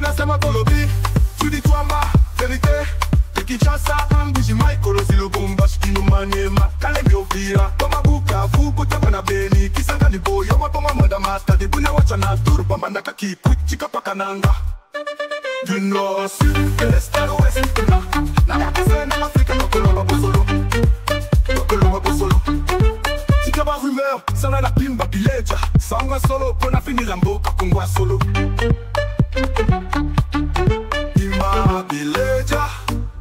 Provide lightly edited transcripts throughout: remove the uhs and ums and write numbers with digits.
unasema kolobi tulitwamba verite Kinshasa ambiji Michael Zilubumbashi Kinumanyema Kalemi Ovira Poma Bukavu Kutama na Beni Kisangani Boyo Mapoma Madamata Dibune wachana Turu Pamba Nakaki Chika Pakananga Du nord au sud, de l'est à l'ouest Na Pakistan en Afrique Nokoloma Bosolo Nokoloma Bosolo Chikaba rumeur Sana la pimba pileja Sanga solo Pona finir mboka Kongwa solo Pimba pileja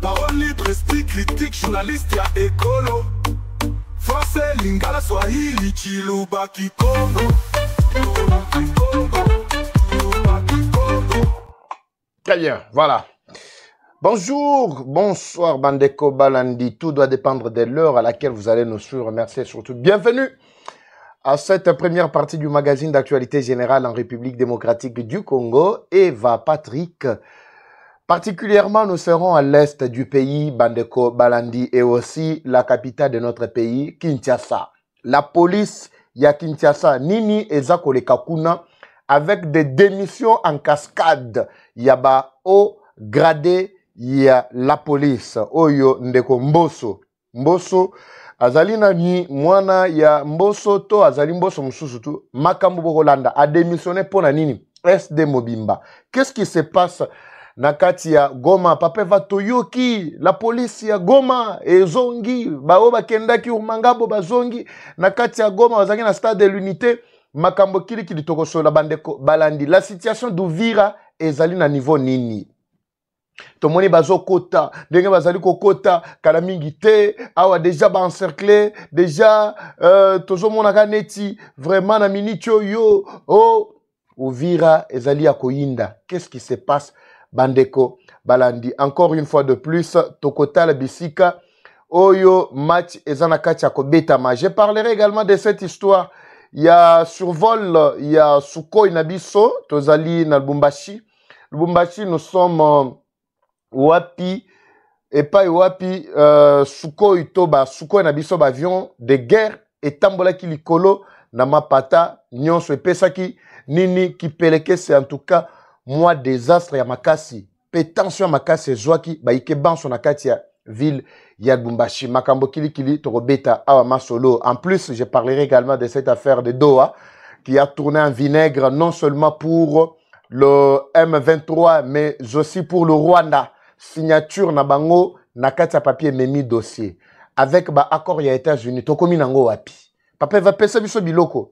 Parole libre, esprit critique, journaliste ya écolo Français, lingala, swahili, chiluba, kikongo Très bien, voilà. Bonjour, bonsoir Bandeko Balandi. Tout doit dépendre de l'heure à laquelle vous allez nous suivre. Merci et surtout bienvenue à cette première partie du magazine d'actualité générale en République démocratique du Congo. Eva Patrick. Particulièrement, nous serons à l'est du pays, Bandeko Balandi, et aussi la capitale de notre pays, Kinshasa. La police, ya Kinshasa, Nini Ezako le Kakuna, avec des démissions en cascade. Yaba au gradé, ya la police. Oyo Ndeko Mboso. Mboso, Azalina ni mwana ya Mboso to, Azali Mboso Msusutu, Makambu Bogolanda, a démissionné pour la Nini, SD Mobimba. Qu'est-ce qui se passe? Nakati ya Goma, pape va toyoki, la police ya Goma, et zongi, baoba kendaki umangabo bazongi, nakati ya Goma, wazangi na stade de l'unité, makambo kili tokoso la Bandeko Balandi. La situation d'Uvira ezali na niveau nini? Tomoni bazo kota, denge bazali kokota, kalamingi te, awa déjà ba encerclé, déjà, tozo monaka neti, vraiment na minitio yo, oh, Uvira ezali ya koyinda. Qu'est-ce qui se passe? Bandeko Balandi. Encore une fois de plus, Tokotal Bisika, Oyo match ezana katia kobetama. Je parlerai également de cette histoire. Il y a survol, il y a Sukhoi Nabiso, Tozali na Lubumbashi. Lubumbashi, nous sommes Wapi, et pas Wapi, Sukhoi Toba, Sukhoi Nabiso, avion de guerre, et Tambola Kilikolo, Namapata, Nyonso et Pesaki, Nini, Kipeleke, c'est en tout cas moi désastre ya makasi pétention makasi zwaki ba ikeban son nakati ya ville ya Lubumbashi makambo kili torobeta awa masolo. En plus, je parlerai également de cette affaire de Doha qui a tourné en vinaigre non seulement pour le M23 mais aussi pour le Rwanda. Signature na bango nakati ya papier memi dossier avec ba accord ya États-Unis tokomi nango wapi papa va pesa biso biloko.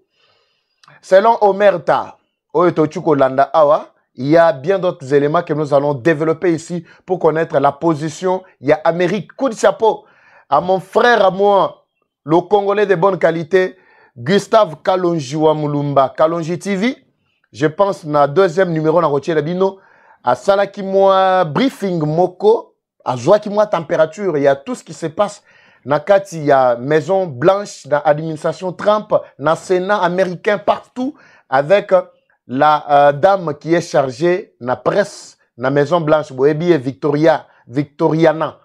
Selon Omerta oyo tochuko landa awa, il y a bien d'autres éléments que nous allons développer ici pour connaître la position. Il y a Amérique. Coup de chapeau à mon frère, à moi, le Congolais de bonne qualité, Gustave Kalonji Mulumba. Kalonji TV, je pense, na deuxième numéro na Rotier Labino, à Salaki moi briefing Moko, à Zouaki moi température, il y a tout ce qui se passe. Nakati, il y a Maison Blanche, dans l'administration Trump, dans le Sénat américain, partout, avec la dame qui est chargée na presse na Maison Blanche boebi Victoriana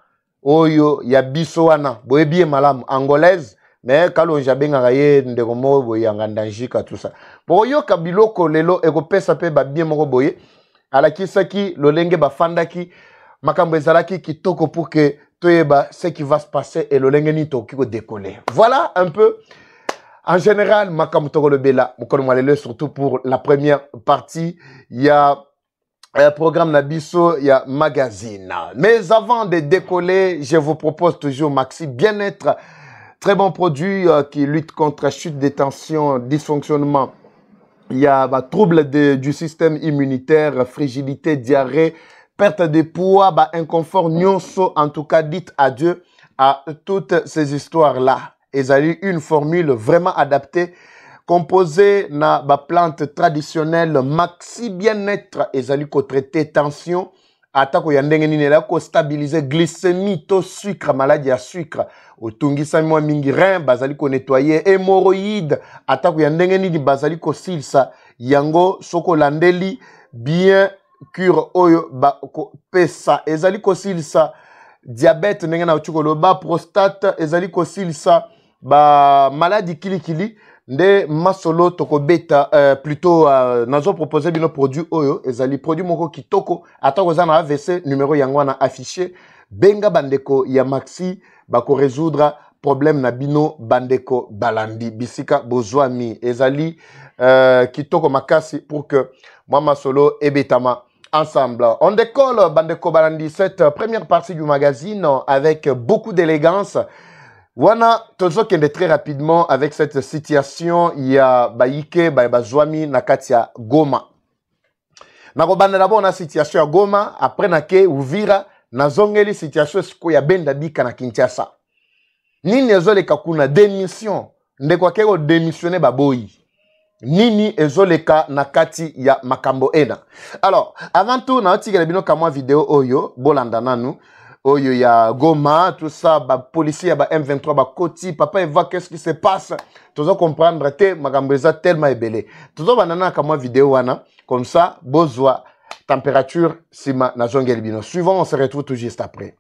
oyo ya bisoana boebi malam angolaise mais Kalonji benga raye ndekomo boyanga ndanjika tout ça boyo kabiloko lelo ekopesa pe ba bien moko boye ala kisaki lolenge bafandaki makambo ezalaki kitoko pour que toyeba ce qui va se passer et lolenge ni toki ko décoller. Voilà un peu. En général, Makam Togolo Bela, surtout pour la première partie, il y a un programme Nabiso, il y a magazine. Mais avant de décoller, je vous propose toujours Maxi Bien-être, très bon produit qui lutte contre chute des tensions, dysfonctionnement. Il y a trouble du système immunitaire, fragilité, diarrhée, perte de poids, inconfort, nyonso, en tout cas, dites adieu à toutes ces histoires-là. Ils ont eu une formule vraiment adaptée, composée na ba plante traditionnelle, maxi bien-être, ils ont eu traiter tension, attaque yandenge nini la ko stabiliser glycémie, to sucre, maladie à sucre, otungisa mwa mingi rein, bazali ko nettoyer, hémorroïde, attaque yandenge nini bazali ko silsa, yango soko landeli, bien cure oyo ba ko pesa, ezali ko silsa, diabète ndenge na uchukoloba, prostate, ezali ko silsa, ba maladie kili nde masolo toko beta plutôt nazo proposer bino produit oyo ezali produit moko kitoko ata koza na AVC numéro yango na affiché benga bandeko ya maxi bako résoudre problème na bino bandeko balandi bisika bozwami ezali kitoko makasi pour que moi masolo ebetama ensemble. On décolle bandeko balandi cette première partie du magazine avec beaucoup d'élégance. Wana tozo kende très rapidement avec cette situation il y a baike bazwami na katia Goma. Na kobanda d'abord na situation ya Goma après na ke Uvira na zongeli situation siko ya benda bika na Kinshasa. Nini ezoleka kuna démission ndeko keko démissionner baboyi. Nini ezoleka na kati ya makambo ena. Alors avant tout na otikela bino kamwa vidéo oyo bolanda nanu. Oyo ya Goma, tout ça, ba policier, ba M23, ba Koti, papa Eva, qu'est-ce qui se passe? Tout ça comprendre, te, magambeza tellement ébélé. Tout ça, banana, comme moi, vidéo, wana, comme ça, besoin, température, sima, na zongel bino. Suivant, on se retrouve tout juste après.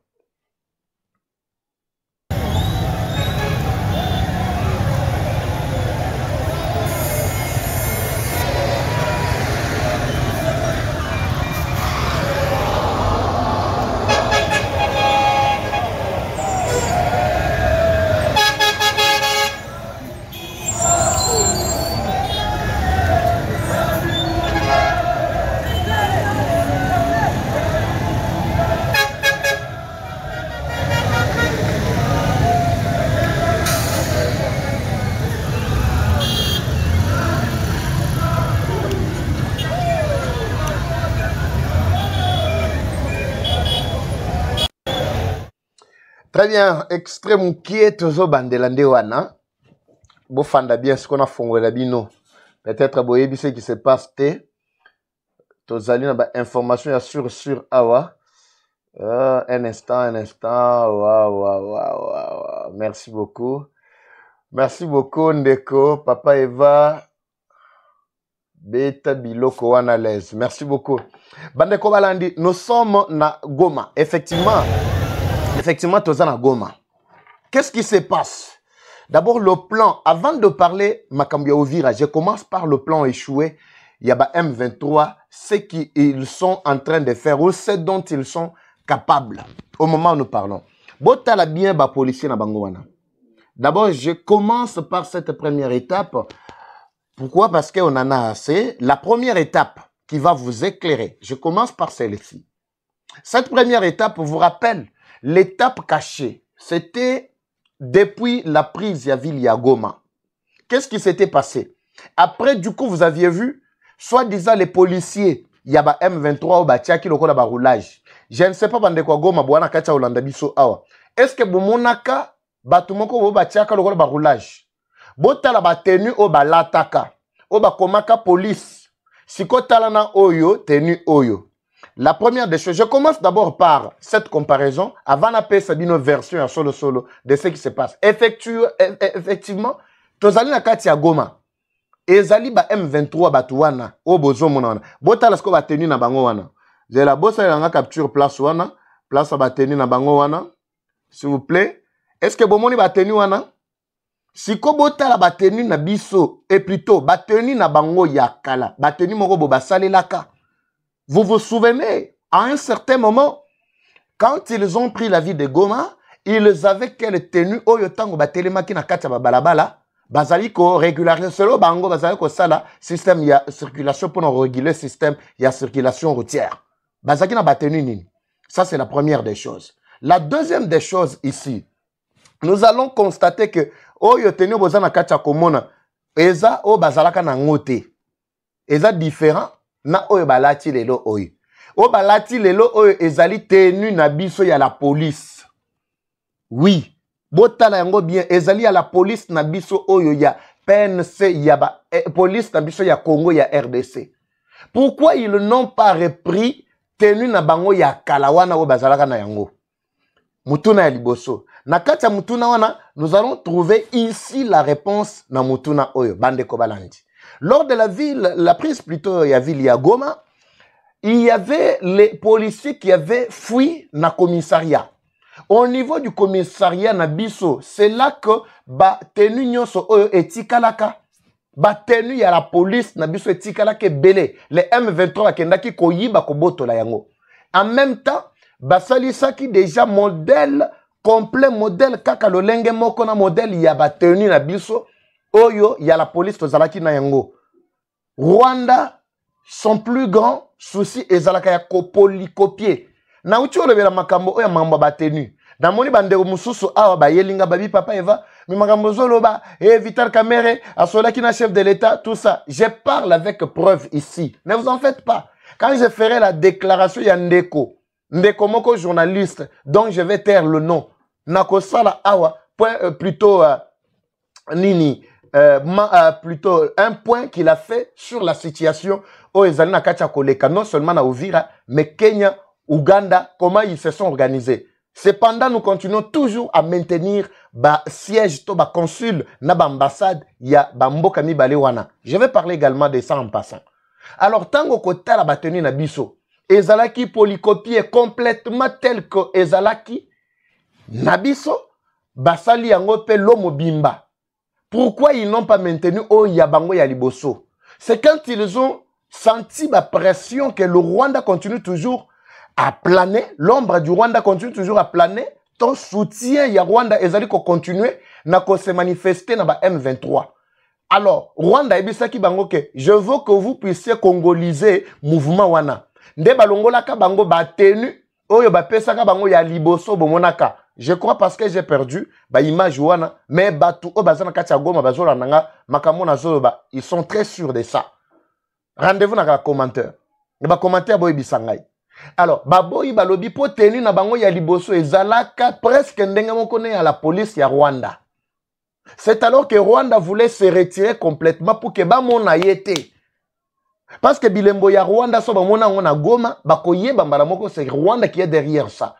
Très bien, extrait moukié, tozo bandelande wana. Bo fanda bien ce qu'on a fongé la bino. Peut-être boyebi ce qui se passe te. Tozali na ba information sur awa. Un instant. Wow. Merci beaucoup. Merci beaucoup Ndeko, Papa Eva. Beta biloko wana l'aise. Merci beaucoup. Bandeko balandi, nous sommes na Goma. Effectivement, Tozana Goma. Qu'est-ce qui se passe? D'abord, le plan. Avant de parler Makambia Uvira, je commence par le plan échoué. Il y a M23, ce qu'ils sont en train de faire ou ce dont ils sont capables. Au moment où nous parlons. Botala bien ba policier na bangoana. D'abord, je commence par cette première étape. Pourquoi? Parce qu'on en a assez. La première étape qui va vous éclairer. Je commence par celle-ci. Cette première étape vous rappelle l'étape cachée, c'était depuis la prise de ville ya Goma. Qu'est-ce qui s'était passé? Après, du coup, vous aviez vu, soi-disant les policiers, il y a M23 ou Batiaki loko la roulage. Je ne sais pas bande kwa Goma bwana kacha Olanda biso awa. Est-ce que bumonaka batumoko bo Batiaka loko la roulage? Bota la batenu o balataka. O bakomaka police. Sikotala na oyo tenu oyo. La première des choses, je commence d'abord par cette comparaison avant d'appeler Sabino version en solo de ce qui se passe. Effectivement, tozali na kati ya Goma. Ezali ba M23 batuwana o bozo monana. Bota la sko ba tenu na bango wana. Zela bosa yanga capture place wana, place ba tenu na bango wana. S'il vous plaît, est-ce que bomoni ba tenu wana? Siko bota la ba tenu na biso et plutôt ba tenu na bango ya kala. Ba tenu moko bo basale laka. Vous vous souvenez, à un certain moment, quand ils ont pris la ville de Goma, ils avaient quelle tenue oyo tango batelemaki na kati ya balabala, bazali ko régulariser solo bango bazali ko sala système ya circulation pour réguler système ya circulation routière. Bazaki na batenu nini. Ça c'est la première des choses. La deuxième des choses ici, nous allons constater que oyo tenu bozana kati ya komona eza o bazalaka na ngote. Eza différent na oyo balati lelo oyo. O balati lelo oyo ezali tenu na biso ya la police. Oui. Botala yango bien ezali ya la police na biso oyo ya PNC ya ba police na biso ya Congo ya RDC. Pourquoi ils n'ont pas repris tenu na bango ya kalawana o bazalaka na yango? Mutuna ya liboso. Na kati ya mutuna wana, nous allons trouver ici la réponse na mutuna oyo bande kobalandi. Lors de la prise plutôt ya ville ya Goma, il y avait les policiers qui avaient fui na commissariat. Au niveau du commissariat na biso, c'est là que ba tenu nyonso oyo etikalaka. batenu ya la police na biso etikala ke belé les M23 bakendaki koyiba kobotola yango. En même temps basalisaki déjà modèle complet, modèle kaka lolenge moko na modèle ya batenu na biso oyo ya la police tozalaki na yango. Rwanda, son plus grand souci ezalaka ya copier. Na uti olobela makambo oya makambo batenu. Na moni bandeko mususu awa ba yelinga babi papa Eva, mi makambo zoloba Vital Kamerhe asolaki na chef de l'État, tout ça. Je parle avec preuve ici. Ne vous en faites pas. Quand je ferai la déclaration ya Ndeko moko journaliste, donc je vais taire le nom. Nakosala awa plutôt plutôt un point qu'il a fait sur la situation au Ezalina Kacha Koleka, non seulement na Uvira, mais Kenya, Ouganda, comment ils se sont organisés. Cependant, nous continuons toujours à maintenir ba siège to ba consul na ba ambassade ya ba mboka mibale wana. Je vais parler également de ça en passant. Alors, tango kota la batenu na biso, ezalaki polycopier complètement tel que ezalaki na biso, basali yango pe lomo bimba. Pourquoi ils n'ont pas maintenu au Yabango ya Liboso? C'est quand ils ont senti la pression que le Rwanda continue toujours à planer, l'ombre du Rwanda continue toujours à planer, ton soutien ya Rwanda ezali ko continuer na ko se manifester na ba M23. Alors, Rwanda ebisaki bango ke je veux que vous puissiez congoliser mouvement wana. Nde balongola ka bango batenu oyo ba pesaka bango ya Liboso bomonaka. Je crois parce que j'ai perdu ba image wana, mais batu o bazana katia goma bazola nanga makamona zoloba, ils sont très sûrs de ça. Rendez-vous dans les commentaires. Ba commentaire boy bisangai. Alors, baboyi balobi po tenu na bango ya Liboso ezalaka presque ndenge moko ne à la police ya Rwanda. C'est alors que Rwanda voulait se retirer complètement pour que ba mona yete. Parce que bilembo ya Rwanda so ba mona ngona Goma, bakoye bambala moko c'est Rwanda qui est derrière ça.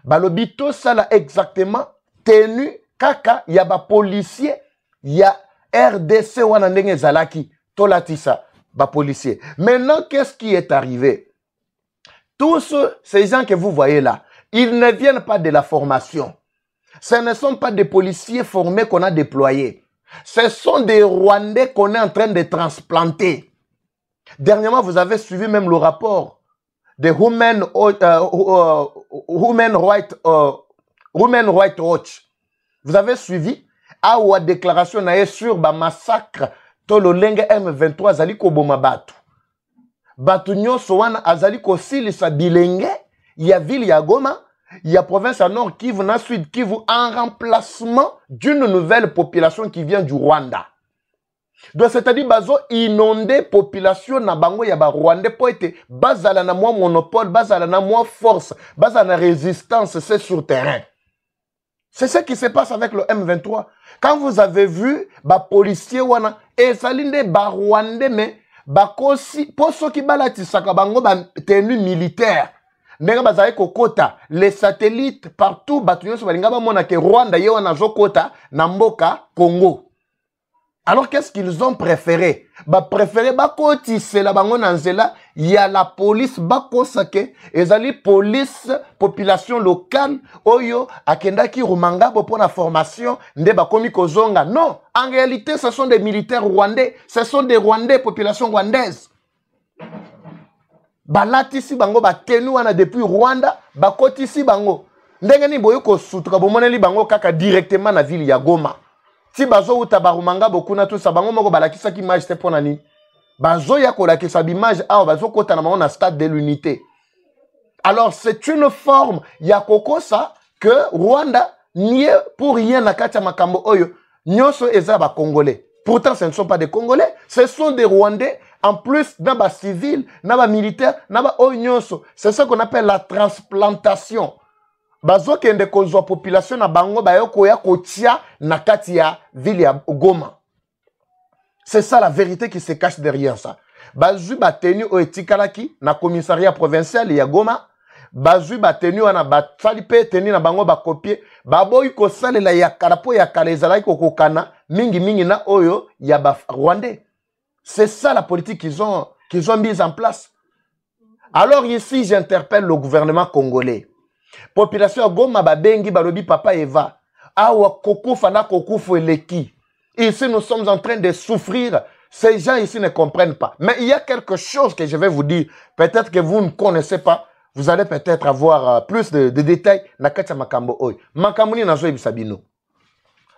Balobi tout ça là exactement tenu kaka ya ba policier ya RDC wana ndenge zalaki tolatisa ba policier. Maintenant qu'est-ce qui est arrivé? Tous ces gens que vous voyez là, ils ne viennent pas de la formation. Ce ne sont pas des policiers formés qu'on a déployés. Ce sont des Rwandais qu'on est en train de transplanter. Dernièrement, vous avez suivi même le rapport de Human Rights Watch. Vous avez suivi la déclaration sur le massacre Tololenge M23 Zali Koboma Batu. Batu nyonso wana azali kosilisa bilenge ya ville ya Goma, ya province à Nord Kivu na Sud Kivu en remplacement d'une nouvelle population qui vient du Rwanda. Donc c'est-à-dire bazo inonder population na bango ya ba Rwandais po ete bazala na moi monopole, bazala na moi force, bazala na résistance, c'est sur terrain. C'est ce qui se passe avec le M23. Quand vous avez vu ba policier wana ezalinde ba Rwandais mais bakosi poso ki balatisaka bango ba tenue militaire. Ndenge bazali kokota les satellites partout batu nyonso balinga ba mona ke Rwanda ye wana zokota na mboka Congo. Alors qu'est-ce qu'ils ont préféré? Ba préféré bakotise la bango na nzela ya la police bakosake ezali police population locale oyo akendaki rumangabo pour la formation nde bakomi kozonga. Non, en réalité ce sont des militaires rwandais, ce sont des Rwandais population rwandaise. Balatisi bango batenu wana depuis Rwanda bakotisi bango. Ndenge ni boyo ko sutuka bomoneli bango kaka directement na ville ya Goma. Si bazo uta barumanga bokuna tout ça bango moko balakisa ki image te pona ni. Bazo ya kolakisa image awa bazo kota na bango na stade de l'unité. Alors c'est une forme ya kokosa que Rwanda nie pour rien na kati ya makambo oyo nyonso eza ba Congolais. Pourtant ce ne sont pas des Congolais, ce sont des Rwandais en plus dans ba civil, dans ba militaire, dans ba nyonso. C'est ce qu'on appelle la transplantation. Bazo kende kozwa population na bango bayoko ya kotia na kati ya ville ya Goma. C'est ça la vérité qui se cache derrière ça. Bazu batenu o etikalaki na commissariat provincial ya Goma. Bazu batenu wana batali pe tenu na bango ba copier. Baboyi ko salela ya karapo ya kalezala ko kokana mingi na oyo ya ba Rwandais. C'est ça la politique qu'ils ont mise en place. Alors ici j'interpelle le gouvernement congolais. Population Goma babengi balobi papa Eva awa kokufa na kokufu eleki. Ici nous sommes en train de souffrir Ces gens ici ne comprennent pas. Mais il y a quelque chose que je vais vous dire. Peut-être que vous ne connaissez pas. Vous allez peut-être avoir plus de détails. Nakati ya makambo oyo. Makambo ni nazo ebisa bino.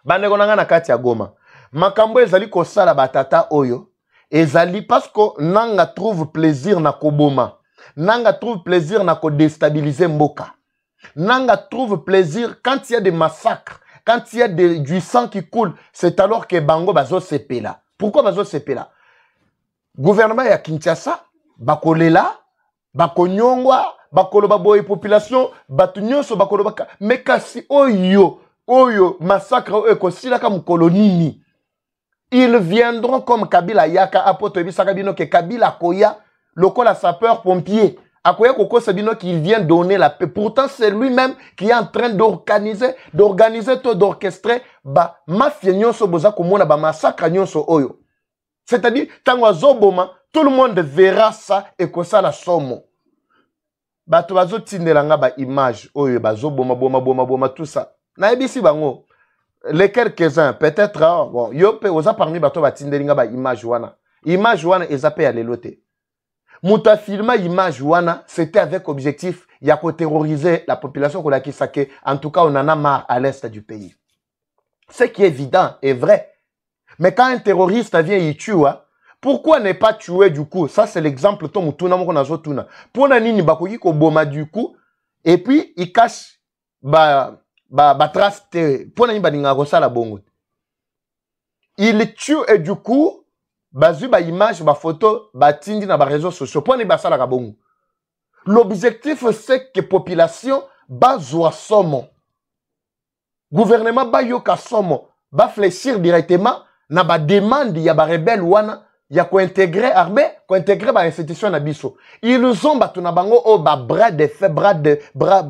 Bandeko nanga nakati ya Goma. Makambo ezali kosala batata oyo. Ezali parce que nanga trouve plaisir na koboma. Nanga trouve plaisir na ko déstabiliser mboka. Nanga trouve plaisir quand il y a des massacres. Quand il y a du sang qui coule, c'est alors que Bango bazo sepela. Pourquoi bazo sepela? Gouvernement ya Kinshasa, bakolela, bakonyongwa, bakoloba boye population, batu nyonso bakoloba ka. Mais kasi oyo massacre oyo kosilaka mukolonini. Ils viendront comme Kabila yaka apoto ebisaka bino ke Kabila koya lokola sapeur pompier. Akoya Koko Sabino qui vient donner la paix. Pourtant, c'est lui-même qui est en train d'organiser, d'orchestrer mafia nyonso boza komona ba massacre nyonso oyo. C'est-à-dire, tango zoboma, tout le monde verra ça et que ça la somme. Bato bazo tindelanga ba image oyo bazoboma boma tout ça. Na ebisi bango les quelques-uns peut-être bon yo pe oza parmi bato ba tindelinga ba image wana. Image wana ezape ya lelote. Mouta filma image wana, c'était avec objectif ya ko terroriser la population ko la kisake. En tout cas, on en a marre à l'est du pays. Ce qui est évident est vrai. Mais quand un terroriste vient y tuer, pourquoi ne pas tuer du coup? Ça c'est l'exemple to mutuna moko nazo tuna. Pona nini bakoki ko boma du coup et puis il cache ba trace te. Pona nini baninga ko sala bongo. Il tue et du coup bazu ba image, ba photo, ba tindi na ba réseaux sociaux. Pour ne pas ça la kabongo. L'objectif c'est que population bazwa somo. Gouvernement ba yoka somo, ba fléchir directement na ba demande ya ba rebelle wana ya ko intégrer armée, ko intégrer ba institution na biso. Ils ont batu na bango o ba bras de fer,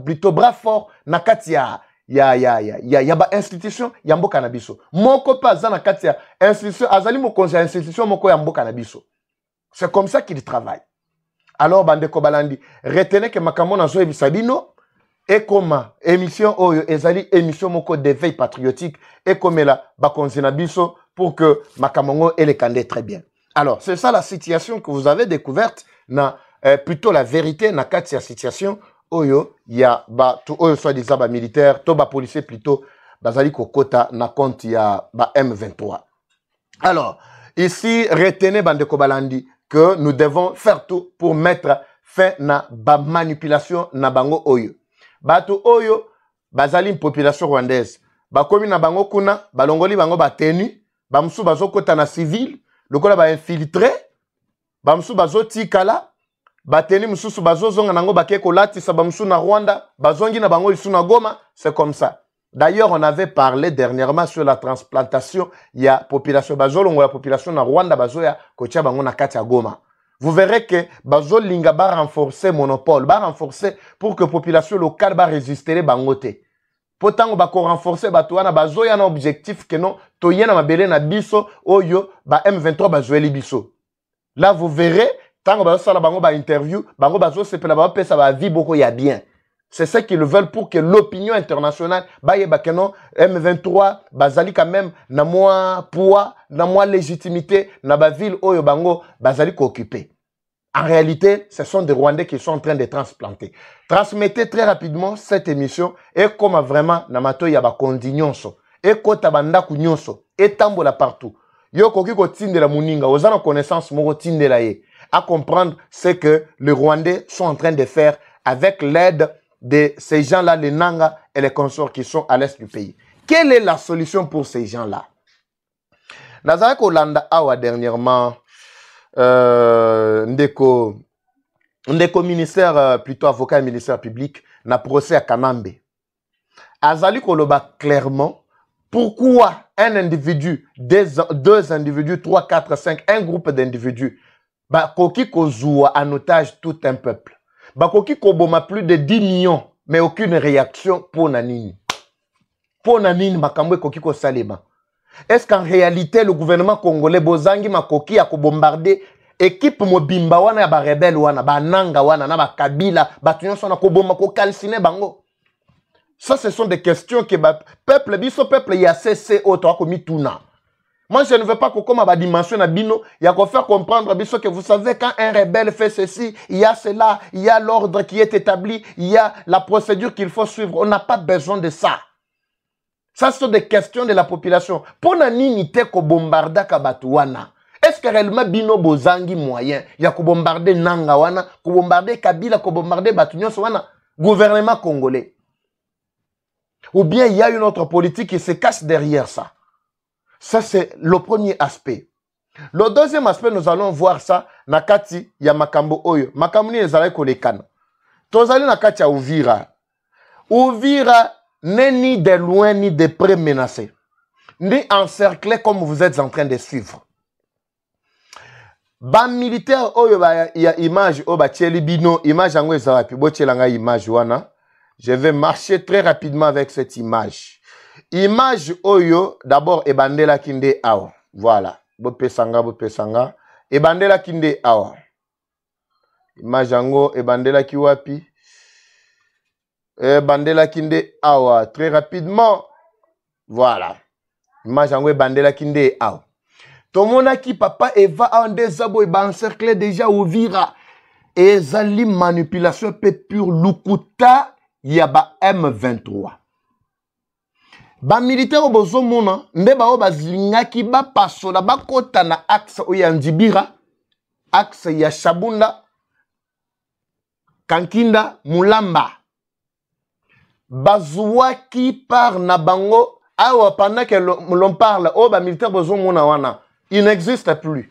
plutôt bras fort na katia. Ya ba institution ya mboka na biso. Moko pa za na kati ya institution azali mo conseil institution moko ya mboka na biso. C'est comme ça qu'il travaille. Alors bandeko balandi, retenez que makambo na zo ebisa bino et comme émission oyo ezali émission moko d'éveil patriotique et comme la ba konzi na biso pour que makambo elle kande très bien. Alors, c'est ça la situation que vous avez découverte na plutôt la vérité na kati ya situation oyo ya ba tout oyo soit disant ba militaire to ba policier plutôt bazali kokota na compte ya ba M23. Alors ici retenez bandeko balandi que nous devons faire tout pour mettre fin na ba manipulation na bango oyo bato oyo bazali une population rwandaise bakomi na bango kuna balongoli bango batenu bamsu bazokota na civil lokola ba infiltré bamsu bazotikala bateni mususu bazozonga nango bakeko latisa bamusu na Rwanda bazongi na bango isu na Goma. C'est comme ça. D'ailleurs on avait parlé dernièrement sur la transplantation ya population bazolongo la population na Rwanda bazoya kotia bango na kati ya Goma. Vous verrez que bazolinga ba renforcer monopole ba renforcer pour que population locale ba résister bangote. Potango ba ko renforcer bato wana bazoya na objectif que non toyena mabele na biso oyo ba M23 bazoeli biso. Là vous verrez tango bazo sala bango ba interview, bango bazo sepela ba pesa ba vie boko ya bien. C'est ce qu'ils veulent pour que l'opinion internationale ba yeba que non M23 bazali quand même na moi poids, na moi légitimité na ba ville oyo bango bazali ko occuper. En réalité, ce sont des Rwandais qui sont en train de transplanter. Transmettez très rapidement cette émission et comme vraiment namato ya ba kondinyonso et kota banda kunyonso et tambola partout. Yo koki ko tindela muninga, ozana connaissance moko tindela ye. À comprendre ce que les Rwandais sont en train de faire avec l'aide de ces gens-là, les Nanga et les consorts qui sont à l'est du pays. Quelle est la solution pour ces gens-là? Nazarek Olanda Awa dernièrement, ndeko ministère, plutôt avocat et ministère public, n'a procès à Kanambe. Azali Koloba clairement, pourquoi un individu, deux individus, 3, 4, 5, un groupe d'individus, Bakoki Kozua en otage tout un peuple. Bakoki Koboma plus de 10 millions, mais aucune réaction pour Nanini. Pour Nanini, Makamwe Koki Kosalema. Est-ce qu'en réalité, le gouvernement congolais, Bozangi Makoki, a bombardé équipe Mobimba wana ya ba rebelle wana, ba Nanga wana, na ba Kabila, batunyo sona Koboma ko kalsine bango? Ça, ce sont des questions que peuple, biso peuple, y a cessé autant comme Mituna. Moi, je ne veux pas que comme ma dimension bino, il y a qu'à faire comprendre que vous savez quand un rebelle fait ceci, il y a cela, il y a l'ordre qui est établi, il y a la procédure qu'il faut suivre. On n'a pas besoin de ça. Ça, ce sont des questions de la population. Pour nani ko bombarda kabatuana. Est-ce que réellement bino bozangi moyen? Il y a ko bombarder Nanga wana, ko bombarder Kabila, ko bombarder Batunyo wana, gouvernement congolais. Ou bien il y a une autre politique qui se cache derrière ça. Ça, c'est le premier aspect. Le deuxième aspect, nous allons voir ça. Nakati, ya makambo oyo. Makambo ni ezalai kolekana. Tozali nakati ya Uvira. Uvira n'est ni de loin ni de près menacé. Ni encerclé comme vous êtes en train de suivre. Ba militaire oyo ba ya image oyo ba tieli bino. Image yango ezala pi bo tielanga image wana. Je vais marcher très rapidement avec cette image. Image oyo, d'abord, ebandela kinde awa. Voilà. Bopesanga, bopesanga. Ebandela kinde awa. Image yango, ebandela kiwapi. Ebandela kinde awa. Très rapidement. Voilà. Image yango, ebandela kinde awa. Tomona ki papa Eva en désabo, eba encerclé déjà Uvira. Ezali manipulation pe pure lukuta yaba M23. Ba militaire au bozo mona, nde ba o bazingaki ba pasola ba kota na axe oya Ndibira, axe ya Shabunda, Kankinda, Mulamba. Bazouaki par na bango, awa pendant que l'on parle, o ba militaire bozo mona wana, il n'existe plus.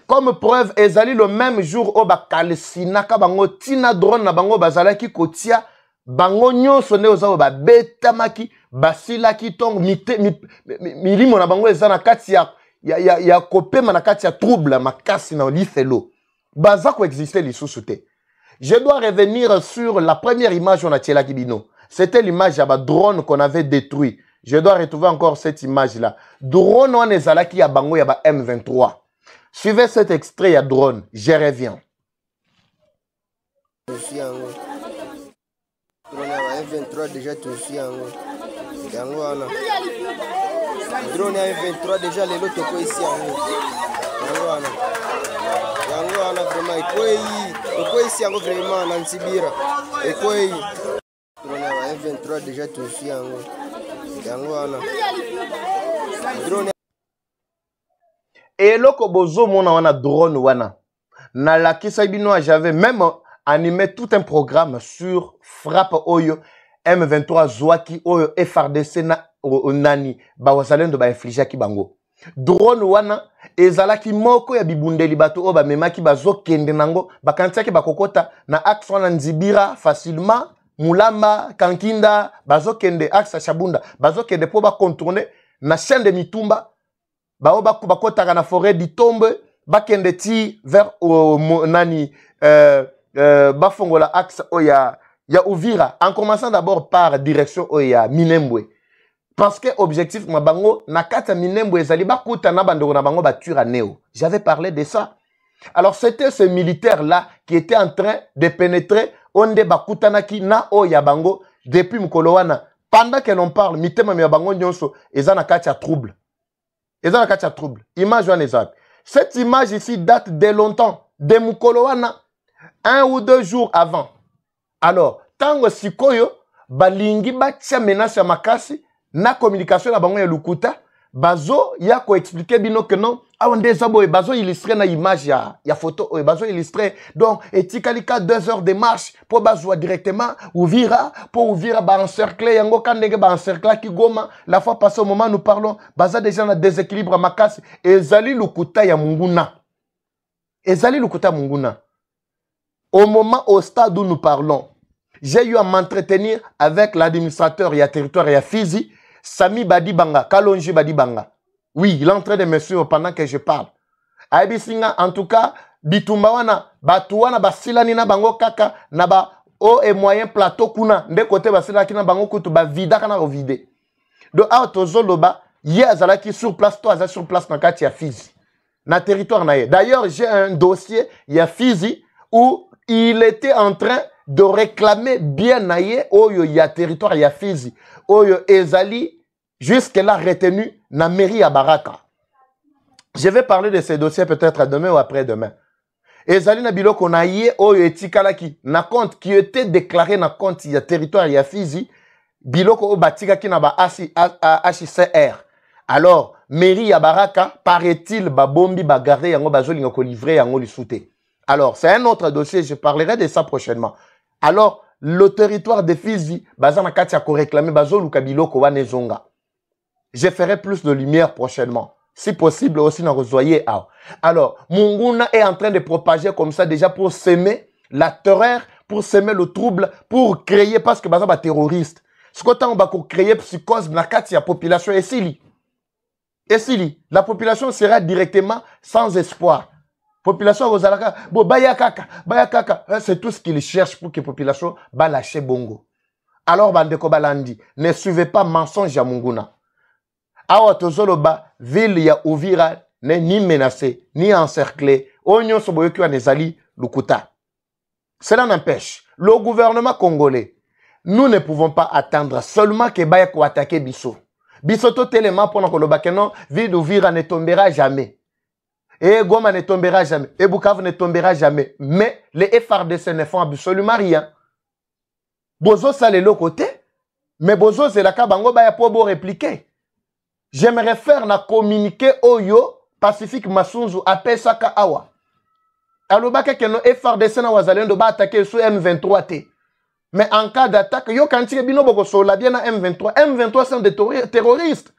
Comme preuve, ezali le même jour o ba kalsinaka bango tina drone na bango bazalaki kotia bango nyonso ne oza ba betamaki basilaki tong milimo na bango eza na kati ya kopema na kati ya trouble makasi na lifelo baza ko exister lisusu te. Je dois revenir sur la première image on a tiela kibino. C'était l'image ya ba drone qu'on avait détruit. Je dois retrouver encore cette image là. Drone on ezalaki ya bango ya ba M23. Suivez cet extrait à drone. Je reviens. M23 déjà touché yango wana drone ya M23 déjà lelo toko ici yango wana vraiment toko ici yango vraiment na Nsibira ekoi drone ya M23 déjà touché yango wana drone et loko bozo mona wana drone wana na la kisabino j'avais même animé tout un programme sur frappe oyo M23 Zouaki oyo FRDC na nani ba wazalendo ba infliger ki bango drone wana ezalaki moko ya bibundeli bato oyo ba memaki bazo kende nango bakantiaki bakokota na axe wana Nzibira facilement Mulamba Kankinda bazo kende axe Shabunda bazo kende po ba contourner na chaîne de Mitumba bao bakotaka na forêt d'Itombe bakende ti vers nani bafongola axe oya ya Uvira en commençant d'abord par direction oya Minembwe parce que objectif mabango na kata Minembwe ezali bakuta na bandoko na bango batura neo. J'avais parlé de ça. Alors c'était ce militaire là qui était en train de pénétrer onde bakutanaki na oya bango depuis mukolo wana pendant que l'on parle mitema ya bango nyonso ezana kata trouble. Ezana kata trouble. Image wana ezak. Cette image ici date de longtemps de mukolo wana 1 ou 2 jours avant. Alors, tango sikoyo, balingi batia menace ya makasi, na communication na bango ya lukuta, bazo ya ko expliquer bino que non, awande zabo e bazo illustrer na image ya photo, e bazo illustrer. Donc, etikalika 2 heures de marche, pour bazo directement, Uvira, pour Uvira ba encercler, yango kandenge ba encercler ki Goma, la fois passée au moment nous parlons, baza déjà na déséquilibre makasi, ezali lukuta ya munguna. Ezali lukuta munguna. Au moment au stade où nous parlons, j'ai eu à m'entretenir avec l'administrateur et à territoire et à Fizi, Sami Badibanga, Kalonji Badibanga. Oui, il est en train de me suivre pendant que je parle. Aïbisinga, en tout cas, Bitumbawana, Batuana, Basilani na bango kaka, naba o et moyen plateau kuna, de côté Basilaki na bango kutu, ba vida kana vide. Donc, à Tozoloba, hier, Zalaki sur place, toi, sur place, na kati ya Fizi. Na territoire na ye. D'ailleurs, j'ai un dossier, il y a Fizi, où il était en train de réclamer bien naïe oyo ya territoire ya Fizi oyo ezali jusque là retenu na mairie à Baraka. Je vais parler de ces dossiers peut-être demain ou après-demain. Et Zali na biloko na ye oyo etikalaki na compte qui était déclaré na compte ya territoire ya Fizi biloko o batikaki na ba HCR. Alors mairie ya Baraka paraît-il ba bombi ba garder yango bazolinga ko livrer yango lisouté. Alors c'est un autre dossier, je parlerai de ça prochainement. Alors le territoire de Fizi bazana kati ya ko réclamer bazoluka biloko wana ezonga. Je ferai plus de lumière prochainement. Si possible aussi dans Rosoyer. Alors, Munguna est en train de propager comme ça déjà pour s'aimer la terreur, pour s'aimer le trouble, pour créer, parce que c'est terroriste. Ce qu'on va créer psychose dans la population et si la population sera directement sans espoir. Population Rosalaka, bon, bayakaka, c'est tout ce qu'ils cherchent pour que la population va lâcher bongo. Alors, Bandeko Balandi, ne suivez pas mensonge à Munguna. Awa tozoloba ville ya Uvira n'est ni menacée ni encerclée. Onyo soboyoki wa nezali lukuta. Cela n'empêche le gouvernement congolais. Nous ne pouvons pas attendre seulement que baya ko attaquer biso. Biso to telema pour koloba que non, ville d'Uvira ne tombera jamais. Et Goma ne tombera jamais. Et Bukavu ne tombera jamais. Mais les FRDC ne font absolument rien. Bozo ça les l'autre côté. Mais Bozo c'est la kabango baya pour bo répliquer. J'aimerais faire na communiqué Oyo Pacifique Masunzu à Pesaka Awa. Alobaka que no FRDC na wazalendo ba attaquer sur M23 T. Mais en cas d'attaque, yo kanti bino boko sola bien na M23. M23 sont des terroristes.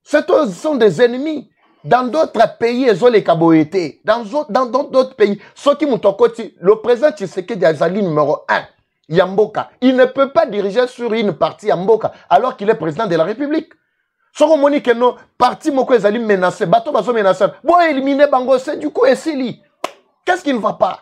Ce sont des ennemis. Dans d'autres pays, ils ont les caboétés. Dans d'autres pays, ceux qui m'ont le président Tshisekedi Azali numéro 1, Yamboka, il ne peut pas diriger sur une partie Yamboka alors qu'il est président de la République. Si on dit que non, parti moko ezali menacé, bateau bazo menacé, bon éliminer bango, c'est du coup esili. Qu'est-ce qui ne va pas?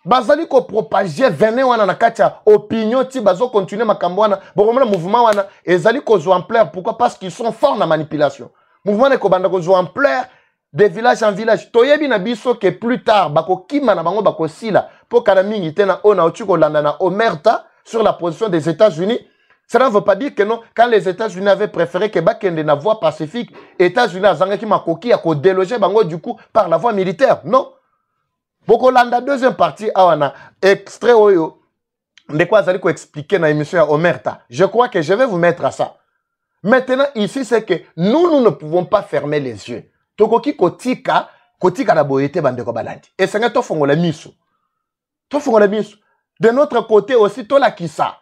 Bazali ko propager venez wana na katia opinion ti bazo continuer makambo wana, bon le mouvement wana ezali ko zo ampleur, pourquoi? Parce qu'ils sont forts na manipulation. Mouvement ne ko banda ko zo ampleur de village en village. Toyebi na biso que plus tard bako kima na bango bako sila pour kana mingi tena ona otiko landa na omerta sur la position des États-Unis. Cela ne veut pas dire que non, quand les États-Unis avaient préféré que Bakende na voie pacifique, États-Unis a zangaki makoki a ko déloger bango du coup par la voie militaire. Non. Bokolanda deuxième partie awana extrait oyo de quoi zali ko expliquer na émission ya Omerta. Je crois que je vais vous mettre à ça. Maintenant ici c'est que nous ne pouvons pas fermer les yeux. Tokoki kotika na boyete bandeko balandi. Et c'est to fongola miso. To fongola miso. De notre côté aussi to la kisa.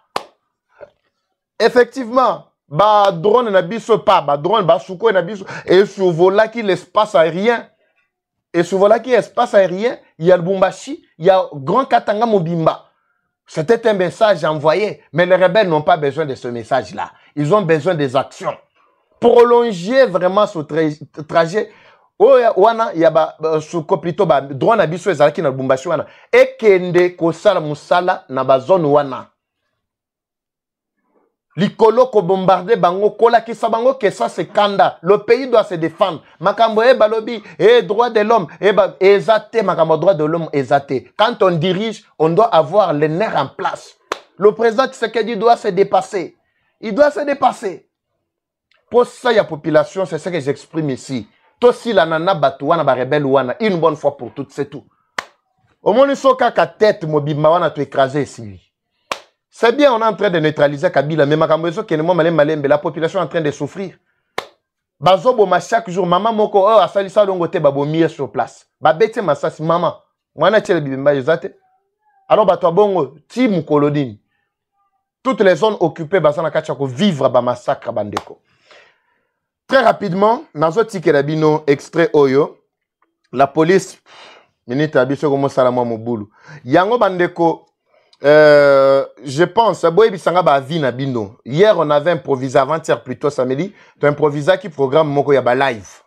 Effectivement, ba drone na biso pas, ba drone ba suko na biso et survola qui l'espace aérien. Et survola qui l'espace aérien, il y a le Bumbashi, il y a Grand Katanga Mobimba. C'était un message envoyé, mais les rebelles n'ont pas besoin de ce message-là. Ils ont besoin des actions. Prolonger vraiment ce trajet. Wana il y a ba suko plutôt ba drone na biso ezalaki na Bumbashi wana et kende ko sala musala na ba zone wana. Likolo ko bombarder bango kola ki sabango que ça c'est kanda. Le pays doit se défendre. Makambo e balobi et droit de l'homme et ezate makambo droit de l'homme ezate. Quand on dirige, on doit avoir les nerfs en place. Le président Tshisekedi doit se dépasser. Il doit se dépasser. Pour ça, il y a population, c'est ce que j'exprime ici. Tosi la nana batouana ba rebelle wana une bonne fois pour toutes, c'est tout. Au moins, soka ka tête mobimba wana to écraser ici. C'est bien, on est en train de neutraliser Kabila, mais la population est en train de souffrir. Bazobo ma chaque jour, maman moko, oh, asalisa longote babo mieux sur place. Babete masasi, maman. Mwana tchele bibimba yozate. Alors, bato bongo, ti mukolodini. Toutes les zones occupées, basana kachako, vivre ba massacre bandeko. Très rapidement, nazo tikerabino, extrait oyo, la police, minute abiso como salamo mobulu. Yango bandeko, je pense, hier on avait improvisé, avant-hier plutôt samedi, tu as improvisé qui programme Moko Yaba Live.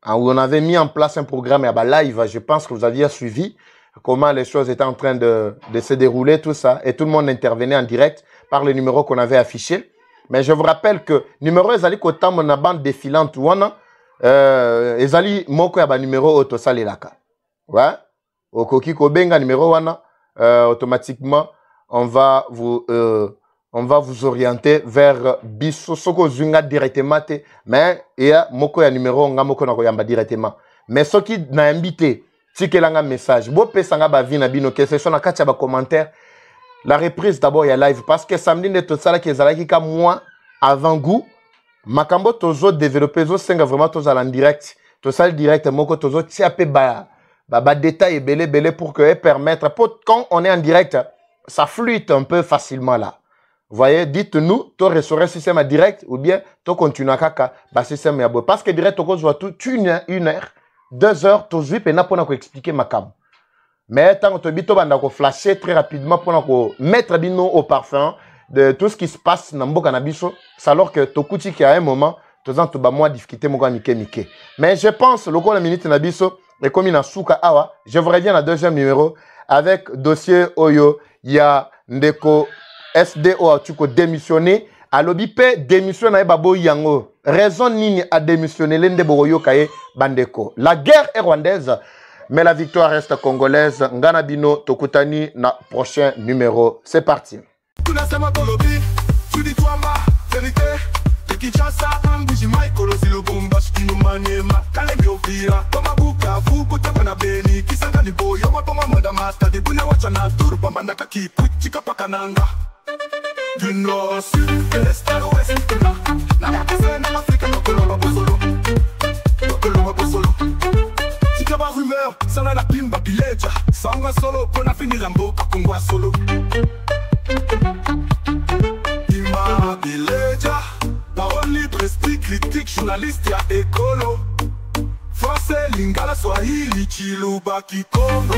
Où on avait mis en place un programme Yaba Live, je pense que vous aviez suivi comment les choses étaient en train de se dérouler, tout ça, et tout le monde intervenait en direct par le numéro qu'on avait affiché. Mais je vous rappelle que numéro Ezali Kotam, on a bande défilante, Ezali Moko Yaba numéro Otosalelaka. Ouais, Okoki Kobenga numéro wana. Automatiquement, on va vous on va vous orienter vers biso soko zunga directement te, mais il y a moko ya numéro nga moko na koyamba directement. Mais ce qui n'a invité, si quelqu'un a un message, bo pesanga ba vina bino que ce soit na katia ba commentaire. La reprise d'abord il y a live parce que samedi ne tout ça là qui ezalaki ka moi avant goût. Makambo tozo développer zo senga vraiment tozo en direct. Tout ça le direct moko tozo tiape ba détail belé pour que permettre quand on est en direct ça fluide un peu facilement là. Vous voyez, dites-nous, tu restaurer système à direct ou bien tu continues à kaka ba système ya bo parce que direct tu vois tout une heure, 2 heures tu zip et na pour expliquer makam. Mais tant que tu bito banda ko flasher très rapidement pour mettre bino au parfum de tout ce qui se passe dans mboka na biso, c'est alors que tokuti qui à un moment tozan to ba moi difficulté moko mike. Mais je pense le la minute na biso et comme il a souka awa, je vous reviens à deuxième numéro avec dossier Oyo, il y a Ndeko SDO tu ko démissionné, à l'obipe démissionné na babo yango. Raison nini a démissionné l'ende boroyo kaye bandeko. La guerre est rwandaise, mais la victoire reste congolaise. Ngana bino tokutani na prochain numéro. C'est parti. Kinshasa, Mbuji Michael, Zilo Bombash, Kinumaniema, Kalebio Vira, Tomabuka, Fuku, Tapana Beni, Kisangani Boy, Yomapoma Madamasta, de Buna Wachana, Turba, Mandakaki, Chika Pakananga. Du nord au sud, de l'est à l'ouest, na Afrique, Nokoloma Bosolo, Nokoloma Bosolo. Si tu as rumeur, ça n'a la pimba pileja, Sanga solo, pour na finir Rambo, Kakungwa solo. Ima pileja. Parole libre, esprit critique, journaliste ya écolo. Français, lingala, swahili, chiluba, kikongo.